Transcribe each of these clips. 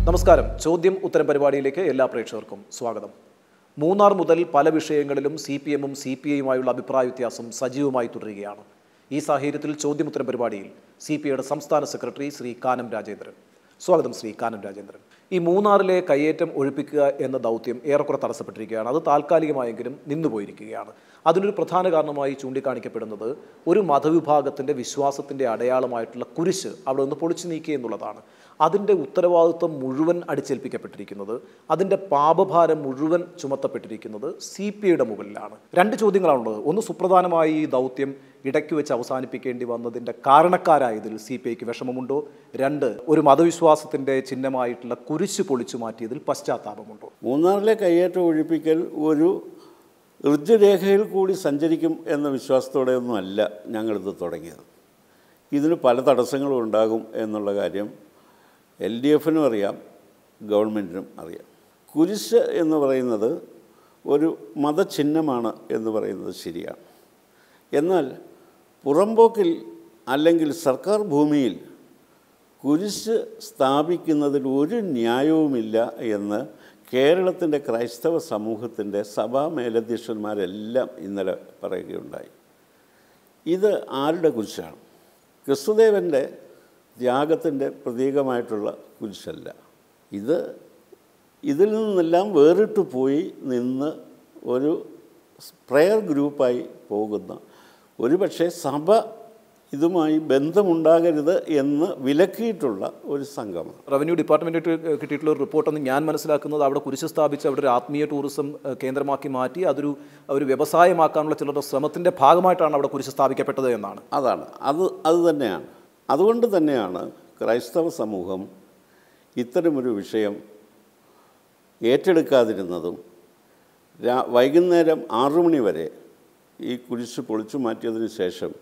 നമസ്കാരം. ചോദ്യം ഉത്തരം പരിപാടിയിലേക്ക് എല്ലാ പ്രേക്ഷകർക്കും സ്വാഗതം. മൂന്നാർ മുതൽ പല വിഷയങ്ങളിലും CPM-ഉം CPI-യുമായുള്ള അഭിപ്രായ വ്യത്യാസം സജീവമായി തുടരുകയാണ്. ഈ സാഹചര്യത്തിൽ ചോദ്യം ഉത്തരം പരിപാടിയിൽ CPI-യുടെ സംസ്ഥാന സെക്രട്ടറി ശ്രീ കാനം രാജേന്ദ്രൻ. സ്വാഗതം ശ്രീ കാനം രാജേന്ദ്രൻ. ഈ മൂന്നാറിലെ കയ്യേറ്റം ഒഴിപ്പിക്കുക എന്ന ദൗത്യം ഏറെക്കുറെ തടസ്സപ്പെട്ടിരിക്കുകയാണ്. അത് താൽക്കാലികമായെങ്കിലും നിന്നുപോയിരിക്കുകയാണ്. അതിനൊരു പ്രധാന കാരണമായി ചൂണ്ടിക്കാണിക്കപ്പെടുന്നത് ഒരു മതവിഭാഗത്തിൻ്റെ വിശ്വാസത്തിൻ്റെ അടയാളമായിട്ടുള്ള കുരിശ് അവിടെ നിന്ന് പൊളിച്ചു നീക്കുക എന്നുള്ളതാണ്. അതിൻ്റെ ഉത്തരവാദിത്വം മുഴുവൻ അടിച്ചേൽപ്പിക്കപ്പെട്ടിരിക്കുന്നത്, അതിൻ്റെ പാപഭാരം മുഴുവൻ ചുമത്തപ്പെട്ടിരിക്കുന്നത് CPI-യുടെ മുകളിലാണ്. രണ്ട് ചോദ്യങ്ങളാണുള്ളത്. ഒന്ന്, സുപ്രധാനമായി ഈ ദൗത്യം ഇടയ്ക്ക് വെച്ച് അവസാനിപ്പിക്കേണ്ടി വന്നതിൻ്റെ കാരണക്കാരായതിൽ CPI-ക്ക് വിഷമമുണ്ടോ? രണ്ട്, ഒരു മതവിശ്വാസത്തിൻ്റെ ചിഹ്നമായിട്ടുള്ള കുരിശ് പൊളിച്ചു മാറ്റിയതിൽ പശ്ചാത്താപമുണ്ടോ? മൂന്നാറിലെ കയ്യേറ്റം ഒഴിപ്പിക്കൽ ഒരു ഋജുരേഖയിൽ കൂടി സഞ്ചരിക്കും എന്ന വിശ്വാസത്തോടെയൊന്നുമല്ല ഞങ്ങളിത് തുടങ്ങിയത്. ഇതിന് പല തടസ്സങ്ങളും ഉണ്ടാകും എന്നുള്ള കാര്യം LDF-നും അറിയാം, ഗവൺമെൻറ്റിനും അറിയാം. കുരിശ് എന്ന് പറയുന്നത് ഒരു മതചിഹ്നമാണ് എന്ന് പറയുന്നത് ശരിയാണ്. എന്നാൽ പുറംപോക്കിൽ അല്ലെങ്കിൽ സർക്കാർ ഭൂമിയിൽ കുരിശ് സ്ഥാപിക്കുന്നതിൽ ഒരു ന്യായവുമില്ല എന്ന് കേരളത്തിൻ്റെ ക്രൈസ്തവ സമൂഹത്തിൻ്റെ സഭാ മേലധ്യക്ഷന്മാരെല്ലാം ഇന്നലെ പറയുകയുണ്ടായി. ഇത് ആരുടെ കുരിശാണ്? ക്രിസ്തുദേവൻ്റെ ത്യാഗത്തിൻ്റെ പ്രതീകമായിട്ടുള്ള കുരിശല്ല. ഇതിൽ നിന്നെല്ലാം വേറിട്ട് പോയി നിന്ന് ഒരു പ്രയർ ഗ്രൂപ്പായി പോകുന്ന, ഒരുപക്ഷെ സഭ ഇതുമായി ബന്ധമുണ്ടാകരുത് എന്ന് വിലക്കിയിട്ടുള്ള ഒരു സംഘമാണ്. റവന്യൂ ഡിപ്പാർട്ട്മെൻറ്റ് കിട്ടിയിട്ടുള്ള ഒരു റിപ്പോർട്ടെന്ന് ഞാൻ മനസ്സിലാക്കുന്നത് അവിടെ കുരിശ് സ്ഥാപിച്ച് അവിടെ ഒരു ആത്മീയ ടൂറിസം കേന്ദ്രമാക്കി മാറ്റി ഒരു വ്യവസായമാക്കാനുള്ള ചിലരുടെ ശ്രമത്തിൻ്റെ ഭാഗമായിട്ടാണ് അവിടെ കുരിശ് സ്ഥാപിക്കപ്പെട്ടത് എന്നാണ്. അത് തന്നെയാണ്. അതുകൊണ്ട് തന്നെയാണ് ക്രൈസ്തവ സമൂഹം ഇത്തരമൊരു വിഷയം ഏറ്റെടുക്കാതിരുന്നതും വൈകുന്നേരം 6 മണി വരെ ഈ കുരിശ് പൊളിച്ചു മാറ്റിയതിന് ശേഷം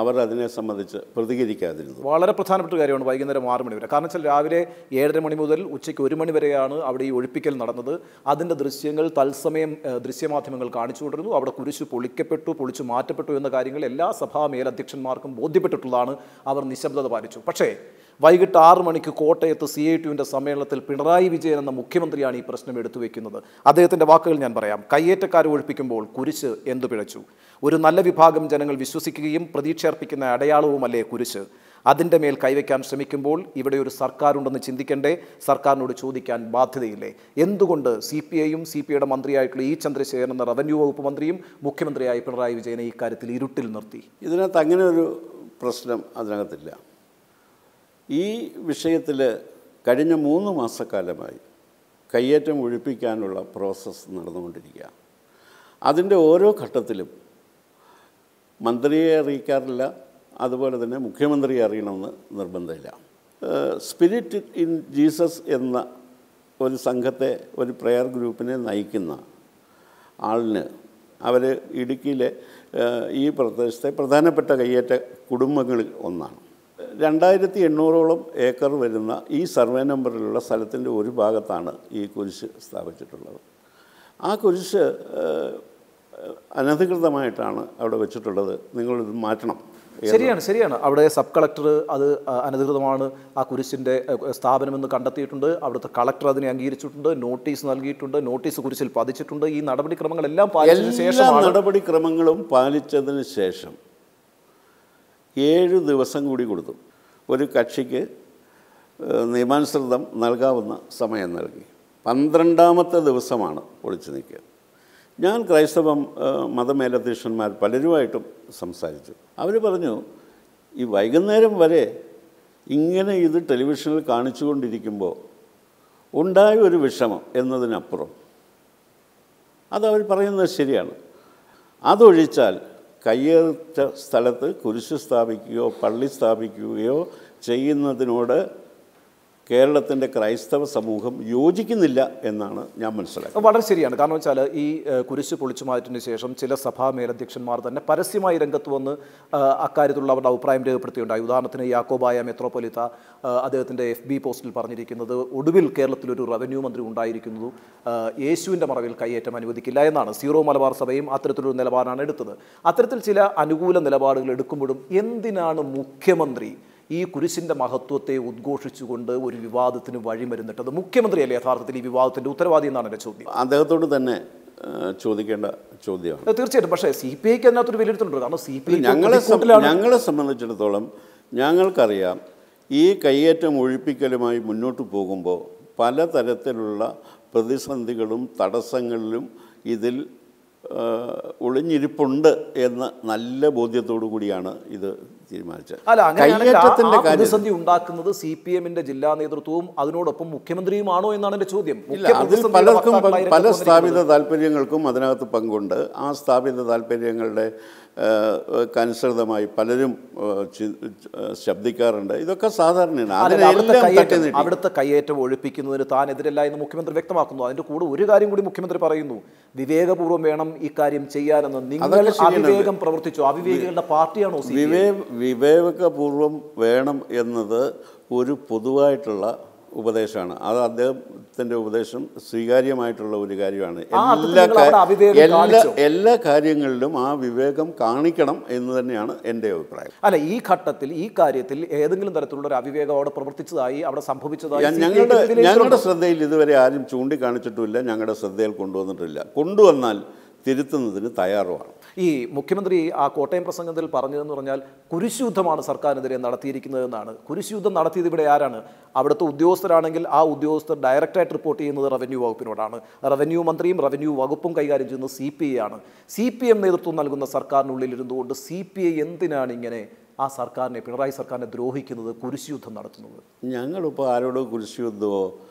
അവർ അതിനെ സംബന്ധിച്ച് പ്രതികരിക്കാതിരുന്നു. വളരെ പ്രധാനപ്പെട്ട കാര്യമാണ് വൈകുന്നേരം 6 മണി വരെ. കാരണം വെച്ചാൽ രാവിലെ 7:30 മണി മുതൽ ഉച്ചയ്ക്ക് 1 മണി വരെയാണ് അവിടെ ഈ ഒഴിപ്പിക്കൽ നടന്നത്. അതിൻ്റെ ദൃശ്യങ്ങൾ തത്സമയം ദൃശ്യമാധ്യമങ്ങൾ കാണിച്ചുകൊണ്ടിരുന്നു. അവിടെ കുരിശ് പൊളിച്ചു മാറ്റപ്പെട്ടു എന്ന കാര്യങ്ങൾ എല്ലാ സഭാ മേലധ്യക്ഷന്മാർക്കും ബോധ്യപ്പെട്ടിട്ടുള്ളതാണ്. അവർ നിശബ്ദത പാലിച്ചു. പക്ഷേ വൈകിട്ട് 6 മണിക്ക് കോട്ടയത്ത് CITUവിൻ്റെ സമ്മേളനത്തിൽ പിണറായി വിജയൻ എന്ന മുഖ്യമന്ത്രിയാണ് ഈ പ്രശ്നം എടുത്തു വയ്ക്കുന്നത്. അദ്ദേഹത്തിൻ്റെ വാക്കുകൾ ഞാൻ പറയാം. കയ്യേറ്റക്കാരെ ഒഴിപ്പിക്കുമ്പോൾ കുരിശ് എന്തു പിഴച്ചു? ഒരു നല്ല വിഭാഗം ജനങ്ങൾ വിശ്വസിക്കുകയും പ്രതീക്ഷ അർപ്പിക്കുന്ന അടയാളവുമല്ലേ കുരിശ്? അതിൻ്റെ മേൽ കൈവയ്ക്കാൻ ശ്രമിക്കുമ്പോൾ ഇവിടെ ഒരു സർക്കാരുണ്ടെന്ന് ചിന്തിക്കണ്ടേ? സർക്കാരിനോട് ചോദിക്കാൻ ബാധ്യതയില്ലേ? എന്തുകൊണ്ട് CPI-യും CPI-യുടെ മന്ത്രിയായിട്ടുള്ള E. ചന്ദ്രശേഖരൻ എന്ന റവന്യൂ വകുപ്പ് മന്ത്രിയും മുഖ്യമന്ത്രിയായി പിണറായി വിജയനെ ഈ കാര്യത്തിൽ ഇരുട്ടിൽ നിർത്തി? ഇതിനകത്ത് അങ്ങനെ ഒരു പ്രശ്നം അതിനകത്തില്ല. ഈ വിഷയത്തിൽ കഴിഞ്ഞ 3 മാസക്കാലമായി കയ്യേറ്റം ഒഴിപ്പിക്കാനുള്ള പ്രോസസ്സ് നടന്നുകൊണ്ടിരിക്കുക. അതിൻ്റെ ഓരോ ഘട്ടത്തിലും മന്ത്രിയെ അറിയിക്കാറില്ല, അതുപോലെ തന്നെ മുഖ്യമന്ത്രിയെ അറിയണമെന്ന് നിർബന്ധമില്ല. സ്പിരിറ്റ് ഇൻ ജീസസ് എന്ന ഒരു സംഘത്തെ, ഒരു പ്രയർ ഗ്രൂപ്പിനെ നയിക്കുന്ന ആളിന് അവർ ഇടുക്കിയിലെ ഈ പ്രദേശത്തെ പ്രധാനപ്പെട്ട കയ്യേറ്റ കുടുംബങ്ങളിൽ ഒന്നാണ്. 2800-ഓളം ഏക്കർ വരുന്ന ഈ സർവേ നമ്പറിലുള്ള സ്ഥലത്തിൻ്റെ ഒരു ഭാഗത്താണ് ഈ കുരിശ് സ്ഥാപിച്ചിട്ടുള്ളത്. ആ കുരിശ് അനധികൃതമായിട്ടാണ് അവിടെ വെച്ചിട്ടുള്ളത്. നിങ്ങളിത് മാറ്റണം. ശരിയാണ്. അവിടെ സബ് കളക്ടർ അത് അനധികൃതമാണ് ആ കുരിശിൻ്റെ സ്ഥാപനമെന്ന് കണ്ടെത്തിയിട്ടുണ്ട്. അവിടുത്തെ കളക്ടർ അതിനെ അംഗീകരിച്ചിട്ടുണ്ട്, നോട്ടീസ് നൽകിയിട്ടുണ്ട്, നോട്ടീസ് കുരിശിൽ പതിച്ചിട്ടുണ്ട്. ഈ നടപടിക്രമങ്ങളെല്ലാം പാലിച്ചതിന് ശേഷം നടപടിക്രമങ്ങളും പാലിച്ചതിന് ശേഷം 7 ദിവസം കൂടി കൊടുത്തു. ഒരു കക്ഷിക്ക് നിയമാനുസൃതം നൽകാവുന്ന സമയം നൽകി. 12ാമത്തെ ദിവസമാണ് പൊളിച്ചു നീക്കുക. ഞാൻ ക്രൈസ്തവ മതമേലധ്യക്ഷന്മാർ പലരുമായിട്ടും സംസാരിച്ചു. അവർ പറഞ്ഞു, ഈ വൈകുന്നേരം വരെ ഇങ്ങനെ ഇത് ടെലിവിഷനിൽ കാണിച്ചുകൊണ്ടിരിക്കുമ്പോൾ ഉണ്ടായ ഒരു വിഷമം എന്നതിനപ്പുറം അതവർ പറയുന്നത് ശരിയാണ്. അതൊഴിച്ചാൽ കയ്യേറ്റ സ്ഥലത്ത് കുരിശ് സ്ഥാപിക്കുകയോ പള്ളി സ്ഥാപിക്കുകയോ ചെയ്യുന്നതിനോട് കേരളത്തിൻ്റെ ക്രൈസ്തവ സമൂഹം യോജിക്കുന്നില്ല എന്നാണ് ഞാൻ മനസ്സിലാക്കുന്നത്. വളരെ ശരിയാണ്. കാരണം വെച്ചാൽ ഈ കുരിശ് പൊളിച്ചു മാറ്റിന് ശേഷം ചില സഭാ മേലധ്യക്ഷന്മാർ തന്നെ പരസ്യമായി രംഗത്ത് വന്ന് അക്കാര്യത്തിലുള്ള അവരുടെ അഭിപ്രായം രേഖപ്പെടുത്തിയുണ്ടായി. ഉദാഹരണത്തിന് യാക്കോബായ മെത്രോപൊലിത്ത അദ്ദേഹത്തിൻ്റെ FB പോസ്റ്റിൽ പറഞ്ഞിരിക്കുന്നത്, ഒടുവിൽ കേരളത്തിലൊരു റവന്യൂ മന്ത്രി ഉണ്ടായിരിക്കുന്നത് യേശുവിൻ്റെ മറവിൽ കയ്യേറ്റം അനുവദിക്കില്ല എന്നാണ്. സീറോ മലബാർ സഭയും അത്തരത്തിലൊരു നിലപാടാണ് എടുത്തത്. അത്തരത്തിൽ ചില അനുകൂല നിലപാടുകൾ എടുക്കുമ്പോഴും എന്തിനാണ് മുഖ്യമന്ത്രി ഈ കുരിശിൻ്റെ മഹത്വത്തെ ഉദ്ഘോഷിച്ചുകൊണ്ട് ഒരു വിവാദത്തിന് വഴിമരുന്നിട്ടത് മുഖ്യമന്ത്രിയല്ലേ യഥാർത്ഥത്തിൽ ഈ വിവാദത്തിൻ്റെ ഉത്തരവാദി എന്നാണ് എൻ്റെ ചോദ്യം. അദ്ദേഹത്തോട് തന്നെ ചോദിക്കേണ്ട ചോദ്യമാണ്. തീർച്ചയായിട്ടും. പക്ഷേ CPIക്ക് അതിനകത്തൊരു വിലയിരുത്തലുണ്ട്. കാരണം CPI ഞങ്ങളെ സംബന്ധിച്ചിടത്തോളം ഞങ്ങൾക്കറിയാം, ഈ കയ്യേറ്റം ഒഴിപ്പിക്കലുമായി മുന്നോട്ട് പോകുമ്പോൾ പലതരത്തിലുള്ള പ്രതിസന്ധികളും തടസ്സങ്ങളിലും ഇതിൽ ഒളിഞ്ഞിരിപ്പുണ്ട് എന്ന നല്ല ബോധ്യത്തോടു കൂടിയാണ് ഇത് തീരുമാനിച്ചത്. കയ്യേറ്റത്തിന്റെ പ്രതിസന്ധി ഉണ്ടാക്കുന്നത് CPMന്റെ ജില്ലാ നേതൃത്വവും അതിനോടൊപ്പം മുഖ്യമന്ത്രിയുമാണോ എന്നാണ് എൻ്റെ ചോദ്യം. അതിൽ പലർക്കും പല സ്ഥാപിത താല്പര്യങ്ങൾക്കും അതിനകത്ത് പങ്കുണ്ട്. ആ സ്ഥാപിത താല്പര്യങ്ങളുടെ അനുസൃതമായി പലരും ശബ്ദിക്കാറുണ്ട്. ഇതൊക്കെ സാധാരണയാണ്. അവിടുത്തെ കയ്യേറ്റം ഒഴിപ്പിക്കുന്നതിന് താൻ എതിരല്ല എന്ന് മുഖ്യമന്ത്രി വ്യക്തമാക്കുന്നു. അതിന്റെ കൂടെ ഒരു കാര്യം കൂടി മുഖ്യമന്ത്രി പറയുന്നു, വിവേകപൂർവ്വം വേണം ഈ കാര്യം ചെയ്യാനെന്ന്. നിങ്ങൾ അവിവേകം പ്രവർത്തിച്ചു, അവിവേകികളുടെ പാർട്ടിയാണോ? വിവേകപൂർവ്വം വേണം എന്നത് ഒരു പൊതുവായിട്ടുള്ള ഉപദേശമാണ്. അത് അദ്ദേഹത്തിൻ്റെ ഉപദേശം സ്വീകാര്യമായിട്ടുള്ള ഒരു കാര്യമാണ്. എല്ലാ കാര്യങ്ങളിലും ആ വിവേകം കാണിക്കണം എന്ന് തന്നെയാണ് എൻ്റെ അഭിപ്രായം. അല്ല, ഈ ഘട്ടത്തിൽ ഈ കാര്യത്തിൽ ഏതെങ്കിലും തരത്തിലുള്ള ഒരു അവിവേകം അവിടെ പ്രവർത്തിച്ചതായി, അവിടെ സംഭവിച്ചതായി ഞങ്ങളുടെ ശ്രദ്ധയിൽ ഇതുവരെ ആരും ചൂണ്ടിക്കാണിച്ചിട്ടുമില്ല, ഞങ്ങളുടെ ശ്രദ്ധയിൽ കൊണ്ടുവന്നിട്ടില്ല. കൊണ്ടുവന്നാൽ തിരുത്തുന്നതിന് തയ്യാറുമാണ്. ഈ മുഖ്യമന്ത്രി ആ കോട്ടയം പ്രസംഗത്തിൽ പറഞ്ഞതെന്ന് പറഞ്ഞാൽ കുരിശുയുദ്ധമാണ് സർക്കാരിനെതിരെ നടത്തിയിരിക്കുന്നതെന്നാണ്. കുരിശുയുദ്ധം നടത്തിയത് ഇവിടെ ആരാണ്? അവിടുത്തെ ഉദ്യോഗസ്ഥരാണെങ്കിൽ ആ ഉദ്യോഗസ്ഥർ ഡയറക്റ്റായിട്ട് റിപ്പോർട്ട് ചെയ്യുന്നത് റവന്യൂ വകുപ്പിനോടാണ്. റവന്യൂ മന്ത്രിയും റവന്യൂ വകുപ്പും കൈകാര്യം ചെയ്യുന്നത് CPI ആണ്. CPM നേതൃത്വം നൽകുന്ന സർക്കാരിനുള്ളിൽ ഇരുന്നുകൊണ്ട് CPI എന്തിനാണ് ഇങ്ങനെ ആ സർക്കാരിനെ, പിണറായി സർക്കാരിനെ ദ്രോഹിക്കുന്നത്, കുരിശുയുദ്ധം നടത്തുന്നത്? ഞങ്ങളിപ്പോൾ ആരോടോ കുരിശുയുദ്ധമോ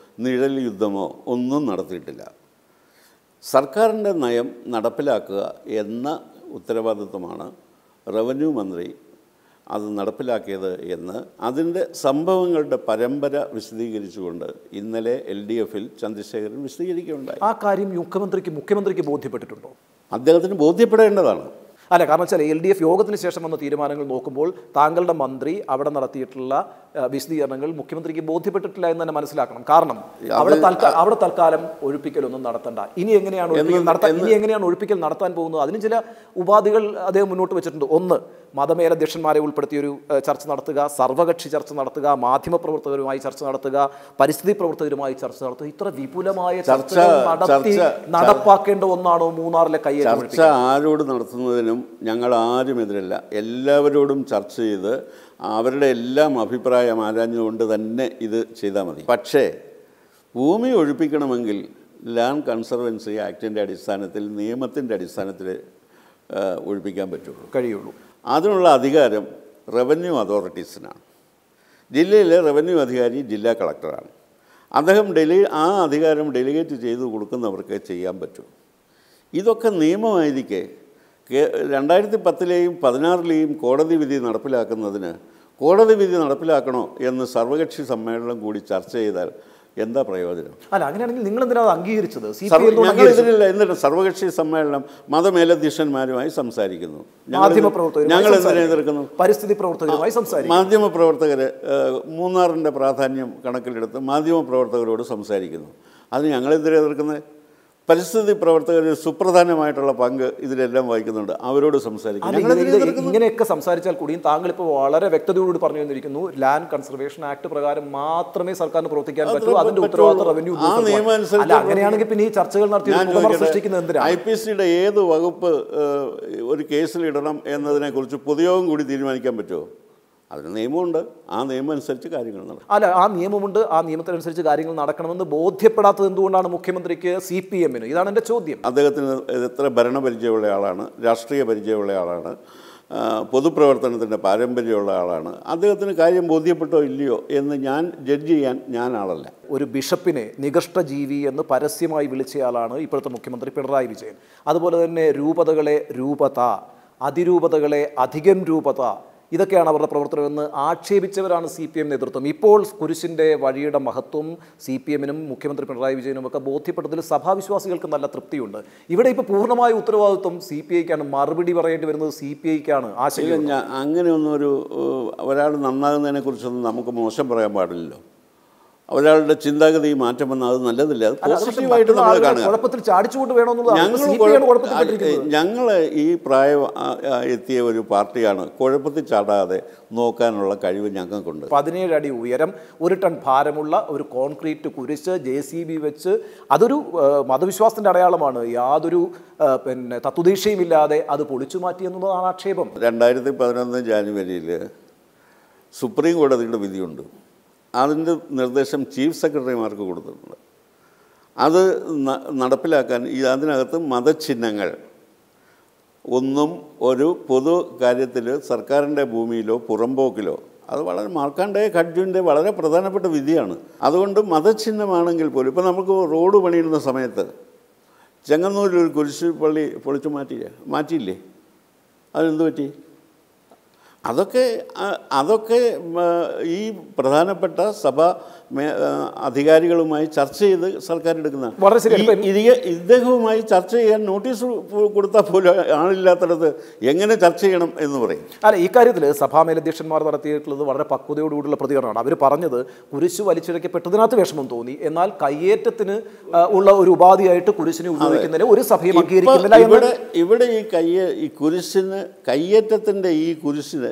നിഴൽ യുദ്ധമോ ഒന്നും നടത്തിയിട്ടില്ല. സർക്കാരിൻ്റെ നയം നടപ്പിലാക്കുക എന്ന ഉത്തരവാദിത്വമാണ് റവന്യൂ മന്ത്രി അത് നടപ്പിലാക്കിയത് എന്ന് അതിൻ്റെ സംഭവങ്ങളുടെ പരമ്പര വിശദീകരിച്ചുകൊണ്ട് ഇന്നലെ LDFൽ ചന്ദ്രശേഖരൻ വിശദീകരിക്കുകയുണ്ടായി. ആ കാര്യം മുഖ്യമന്ത്രിക്ക് ബോധ്യപ്പെട്ടിട്ടുണ്ടോ? അദ്ദേഹത്തിന് ബോധ്യപ്പെടേണ്ടതാണ്. അല്ല, കാരണം വെച്ചാൽ LDF യോഗത്തിന് ശേഷം വന്ന തീരുമാനങ്ങൾ നോക്കുമ്പോൾ താങ്കളുടെ മന്ത്രി അവിടെ നടത്തിയിട്ടുള്ള വിശദീകരണങ്ങൾ മുഖ്യമന്ത്രിക്ക് ബോധ്യപ്പെട്ടിട്ടില്ല എന്ന് തന്നെ മനസ്സിലാക്കണം. കാരണം അവിടെ തൽക്കാലം ഒഴിപ്പിക്കലൊന്നും നടത്തണ്ട. ഇനി എങ്ങനെയാണ് ഒഴിപ്പിക്കൽ നടത്താൻ പോകുന്നത്? അതിന് ചില ഉപാധികൾ അദ്ദേഹം മുന്നോട്ട് വെച്ചിട്ടുണ്ട്. ഒന്ന്, മതമേലധ്യക്ഷന്മാരെ ഉൾപ്പെടുത്തിയൊരു ചർച്ച നടത്തുക, സർവകക്ഷി ചർച്ച നടത്തുക, മാധ്യമപ്രവർത്തകരുമായി ചർച്ച നടത്തുക, പരിസ്ഥിതി പ്രവർത്തകരുമായി ചർച്ച നടത്തുക. ഇത്ര വിപുലമായ ചർച്ച നടത്തി നടപ്പാക്കേണ്ട ഒന്നാണോ മൂന്നാറിലെ കയ്യേറ്റം? ചർച്ച ആരോട് നടത്തുന്നതിനും ഞങ്ങൾ ആരും എതിരല്ല. എല്ലാവരോടും ചർച്ച ചെയ്ത് അവരുടെ എല്ലാം അഭിപ്രായം ആരാഞ്ഞുകൊണ്ട് തന്നെ ഇത് ചെയ്താൽ മതി. പക്ഷേ ഭൂമി ഒഴിപ്പിക്കണമെങ്കിൽ ലാൻഡ് കൺസർവൻസി ആക്ടിൻ്റെ അടിസ്ഥാനത്തിൽ, നിയമത്തിൻ്റെ അടിസ്ഥാനത്തിൽ ഒഴിപ്പിക്കാൻ കഴിയുള്ളൂ. അതിനുള്ള അധികാരം റവന്യൂ അതോറിറ്റീസിനാണ്. ജില്ലയിലെ റവന്യൂ അധികാരി ജില്ലാ കളക്ടറാണ്. അദ്ദേഹം ആ അധികാരം ഡെലിഗേറ്റ് ചെയ്ത് കൊടുക്കുന്നവർക്ക് ചെയ്യാൻ പറ്റും. ഇതൊക്കെ നിയമമായിരിക്കെ 2010-ലെയും 2016-ലെയും കോടതി വിധി നടപ്പിലാക്കുന്നതിന് കോടതി വിധി നടപ്പിലാക്കണോ എന്ന് സർവകക്ഷി സമ്മേളനം കൂടി ചർച്ച ചെയ്താൽ എന്താ പ്രയോജനം? അല്ല, അങ്ങനെയാണെങ്കിൽ നിങ്ങൾ എന്തിനാ അംഗീകരിച്ചത്? ഞങ്ങൾ ഇതിനില്ല. എന്നിട്ട് സർവകക്ഷി സമ്മേളനം മതമേലധ്യക്ഷന്മാരുമായി സംസാരിക്കുന്നു. ഞങ്ങൾ എന്തിനെ എതിർക്കുന്നു? പരിസ്ഥിതി പ്രവർത്തകരുമായി സംസാരിക്കുന്നു. മാധ്യമപ്രവർത്തകർ, മൂന്നാറിൻ്റെ പ്രാധാന്യം കണക്കിലെടുത്ത് മാധ്യമപ്രവർത്തകരോട് സംസാരിക്കുന്നു. അത് ഞങ്ങളെന്തിനെ എതിർക്കുന്നത്? പരിസ്ഥിതി പ്രവർത്തകർ സുപ്രധാനമായിട്ടുള്ള പങ്ക് ഇതിലെല്ലാം വഹിക്കുന്നുണ്ട്. അവരോട് സംസാരിക്കും. ഇങ്ങനെയൊക്കെ സംസാരിച്ചാൽ കൂടിയും താങ്കൾ ഇപ്പോൾ വളരെ വ്യക്തതയോട് പറഞ്ഞു തന്നിരിക്കുന്നു, ലാൻഡ് കൺസർവേഷൻ ആക്ട് പ്രകാരം മാത്രമേ സർക്കാരിന് പ്രവർത്തിക്കാൻ പറ്റൂ, അതിന്റെ ഉത്തരവാദിത്വം റവന്യൂ. അങ്ങനെയാണെങ്കിൽ പിന്നെ ഈ ചർച്ചകൾ നടത്തി സൃഷ്ടിക്കുന്നത് എന്തിനാണ്? IPCയുടെ ഏത് വകുപ്പ് ഒരു കേസിലിടണം എന്നതിനെക്കുറിച്ച് പൊതുയോഗം കൂടി തീരുമാനിക്കാൻ പറ്റുമോ? അതിന് നിയമമുണ്ട്. ആ നിയമം അനുസരിച്ച് കാര്യങ്ങൾ നടക്കും. അല്ല, ആ നിയമമുണ്ട്. ആ നിയമത്തിനനുസരിച്ച് കാര്യങ്ങൾ നടക്കണമെന്ന് ബോധ്യപ്പെടാത്തത് എന്തുകൊണ്ടാണ് മുഖ്യമന്ത്രിക്ക്, CPMന്? ഇതാണ് എൻ്റെ ചോദ്യം. അദ്ദേഹത്തിന് എത്ര ഭരണപരിചയമുള്ള ആളാണ്, രാഷ്ട്രീയ പരിചയമുള്ള ആളാണ്, പൊതുപ്രവർത്തനത്തിൻ്റെ പാരമ്പര്യമുള്ള ആളാണ്. അദ്ദേഹത്തിന് കാര്യം ബോധ്യപ്പെട്ടോ ഇല്ലയോ എന്ന് ജഡ്ജ് ചെയ്യാൻ ഞാൻ ആളല്ല. ഒരു ബിഷപ്പിനെ നികഷ്ടജീവി എന്ന് പരസ്യമായി വിളിച്ചയാളാണ് ഇപ്പോഴത്തെ മുഖ്യമന്ത്രി പിണറായി വിജയൻ. അതുപോലെ തന്നെ രൂപതകളെ രൂപത, അതിരൂപതകളെ അധികം രൂപത, ഇതൊക്കെയാണ് അവരുടെ പ്രവർത്തനമെന്ന് ആക്ഷേപിച്ചവരാണ് CPM നേതൃത്വം. ഇപ്പോൾ കുരിശിൻ്റെ വഴിയുടെ മഹത്വം CPMനും മുഖ്യമന്ത്രി പിണറായി വിജയനും ഒക്കെ ബോധ്യപ്പെട്ടതിൽ സഭാവിശ്വാസികൾക്ക് നല്ല തൃപ്തിയുണ്ട്. ഇവിടെ ഇപ്പോൾ പൂർണ്ണമായ ഉത്തരവാദിത്വം CPIക്കാണ്. മറുപടി പറയേണ്ടി വരുന്നത് CPIക്കാണ്. അങ്ങനെയൊന്നും ഒരാൾ നന്നാകുന്നതിനെക്കുറിച്ചൊന്നും നമുക്ക് മോശം പറയാൻ പാടില്ലല്ലോ. ഒരാളുടെ ചിന്താഗതി മാറ്റം വന്നാൽ അത് നല്ലതില്ല. അത് പോസിറ്റീവായിട്ട് നമ്മൾ കാണുക. കുഴപ്പത്തിൽ ചാടിച്ചുകൊണ്ട് വേണമെന്നുള്ളത് ഞങ്ങൾ ഈ പ്രായം എത്തിയ ഒരു പാർട്ടിയാണ്. കുഴപ്പത്തിൽ ചാടാതെ നോക്കാനുള്ള കഴിവ് ഞങ്ങൾക്കുണ്ട്. 17 അടി ഉയരം, 1 ടൺ ഭാരമുള്ള ഒരു കോൺക്രീറ്റ് കുരിശ് JCB വെച്ച്, അതൊരു മതവിശ്വാസത്തിൻ്റെ അടയാളമാണ്. യാതൊരു തത്വദീക്ഷയുമില്ലാതെ അത് പൊളിച്ചു മാറ്റി എന്നുള്ളതാണ് ആക്ഷേപം. 2011 ജാനുവരിയിൽ സുപ്രീം കോടതിയുടെ വിധിയുണ്ട്. അതിൻ്റെ നിർദ്ദേശം ചീഫ് സെക്രട്ടറിമാർക്ക് കൊടുത്തിട്ടുണ്ട്. അത് നടപ്പിലാക്കാൻ അതിനകത്ത് മതചിഹ്നങ്ങൾ ഒന്നും ഒരു പൊതു കാര്യത്തിൽ സർക്കാരിൻ്റെ ഭൂമിയിലോ പുറമ്പോക്കിലോ, അത് വളരെ മാർക്കാണ്ഡേയ ഖഡ്ജിൻ്റെ വളരെ പ്രധാനപ്പെട്ട വിധിയാണ്. അതുകൊണ്ട് മതചിഹ്നമാണെങ്കിൽ പോലും ഇപ്പോൾ നമുക്ക് റോഡ് പണിയുന്ന സമയത്ത് ചെങ്ങന്നൂരിൽ ഒരു കുരിശ് പള്ളി പൊളിച്ചു മാറ്റിയില്ലേ? അതെന്തു പറ്റി? അതൊക്കെ ഈ പ്രധാനപ്പെട്ട സഭാ അധികാരികളുമായി ചർച്ച ചെയ്ത് സർക്കാർ എടുക്കുന്നതാണ്. ഇദ്ദേഹവുമായി ചർച്ച ചെയ്യാൻ നോട്ടീസ് കൊടുത്താൽ പോലും ആളില്ലാത്തടത്ത് എങ്ങനെ ചർച്ച ചെയ്യണം എന്ന് പറയും. അല്ല, ഈ കാര്യത്തിൽ സഭാ മേലധ്യക്ഷന്മാർ നടത്തിയിട്ടുള്ളത് വളരെ പക്വതയോടുകൂടിയുള്ള പ്രതികരണമാണ്. അവർ പറഞ്ഞത് കുരിശ് വലിച്ചിഴക്കപ്പെട്ടതിനകത്ത് വിഷമം തോന്നി, എന്നാൽ കയ്യേറ്റത്തിന് ഉള്ള ഒരു ഉപാധിയായിട്ട് കുരിശിനെ ഉപയോഗിക്കുന്നതിന് ഒരു സഭയും അംഗീകരിക്കുന്നില്ല. ഇവിടെ ഈ കുരിശിന്, കയ്യേറ്റത്തിൻ്റെ ഈ കുരിശിനെ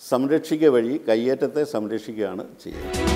സംരക്ഷിക്കുക വഴി കയ്യേറ്റത്തെ സംരക്ഷിക്കുകയാണ് ചെയ്യുന്നത്.